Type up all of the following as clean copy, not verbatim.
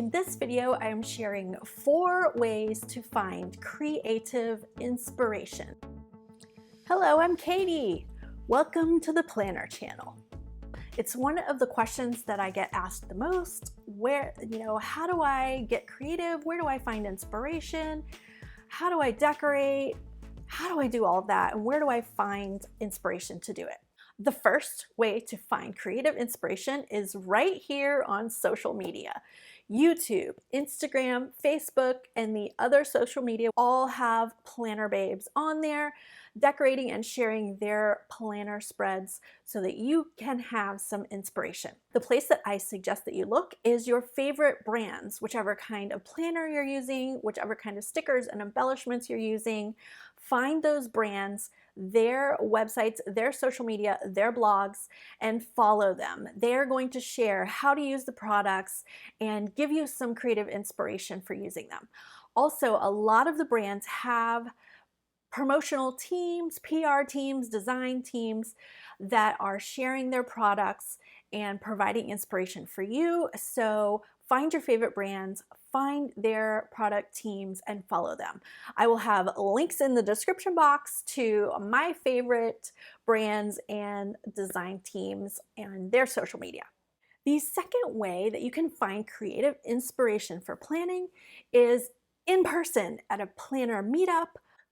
In this video, I am sharing 4 ways to find creative inspiration. Hello, I'm Katie. Welcome to the Planner channel. It's one of the questions that I get asked the most. How do I get creative? Where do I find inspiration? How do I decorate? How do I do all of that? And where do I find inspiration to do it? The first way to find creative inspiration is right here on social media. YouTube, Instagram, Facebook, and the other social media all have planner babes on there, decorating and sharing their planner spreads so that you can have some inspiration. The place that I suggest that you look is your favorite brands, whichever kind of planner you're using, whichever kind of stickers and embellishments you're using. Find those brands, their websites, their social media, their blogs, and follow them. They're going to share how to use the products and give you some creative inspiration for using them. Also, a lot of the brands have promotional teams, PR teams, design teams that are sharing their products and providing inspiration for you. So find your favorite brands, find their product teams, and follow them. I will have links in the description box to my favorite brands and design teams and their social media. The second way that you can find creative inspiration for planning is in person at a planner meetup,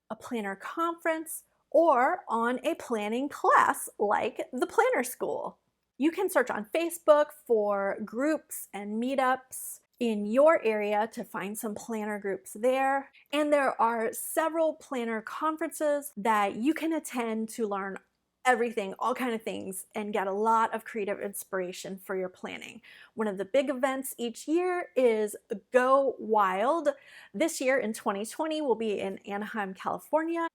a planner conference, or on a planning class like the Planner School. You can search on Facebook for groups and meetups in your area to find some planner groups there. And there are several planner conferences that you can attend to learn everything, all kind of things, and get a lot of creative inspiration for your planning. One of the big events each year is Go Wild. This year in 2020 will be in Anaheim, California.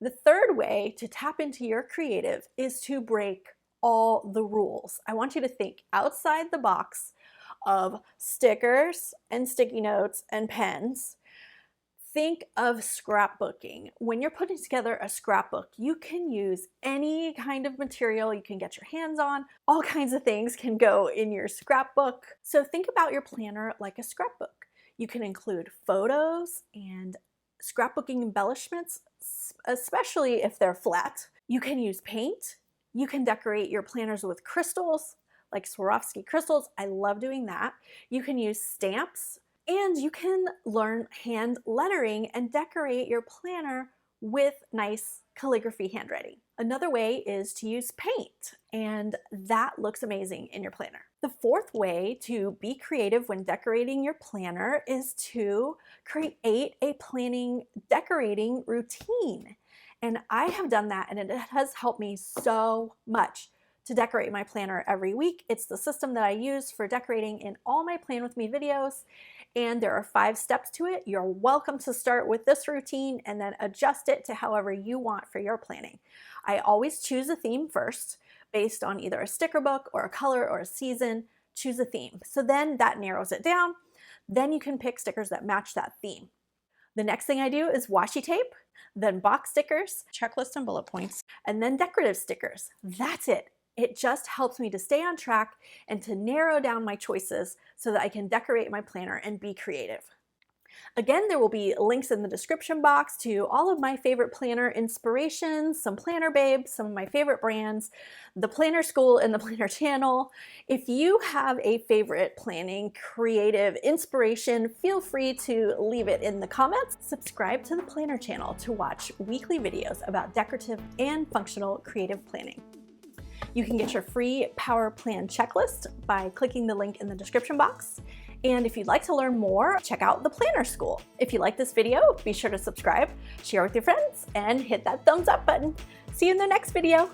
The third way to tap into your creative is to break all the rules. I want you to think outside the box of stickers and sticky notes and pens. Think of scrapbooking. When you're putting together a scrapbook, you can use any kind of material you can get your hands on. All kinds of things can go in your scrapbook. So think about your planner like a scrapbook. You can include photos and scrapbooking embellishments, especially if they're flat. You can use paint. You can decorate your planners with crystals, like Swarovski crystals. I love doing that. You can use stamps, and you can learn hand lettering and decorate your planner with nice calligraphy handwriting. Another way is to use paint, and that looks amazing in your planner. The fourth way to be creative when decorating your planner is to create a planning decorating routine. And I have done that, and it has helped me so much to decorate my planner every week. It's the system that I use for decorating in all my Plan With Me videos, and there are 5 steps to it. You're welcome to start with this routine and then adjust it to however you want for your planning. I always choose a theme first, based on either a sticker book or a color or a season. Choose a theme. So then that narrows it down. Then you can pick stickers that match that theme. The next thing I do is washi tape, then box stickers, checklist and bullet points, and then decorative stickers. That's it. It just helps me to stay on track and to narrow down my choices so that I can decorate my planner and be creative. Again, there will be links in the description box to all of my favorite planner inspirations, some planner babes, some of my favorite brands, the Planner School and the Planner channel. If you have a favorite planning creative inspiration, feel free to leave it in the comments. Subscribe to the Planner channel to watch weekly videos about decorative and functional creative planning. You can get your free Power Plan checklist by clicking the link in the description box. And if you'd like to learn more, check out the Planner School. If you like this video, be sure to subscribe, share with your friends, and hit that thumbs up button. See you in the next video.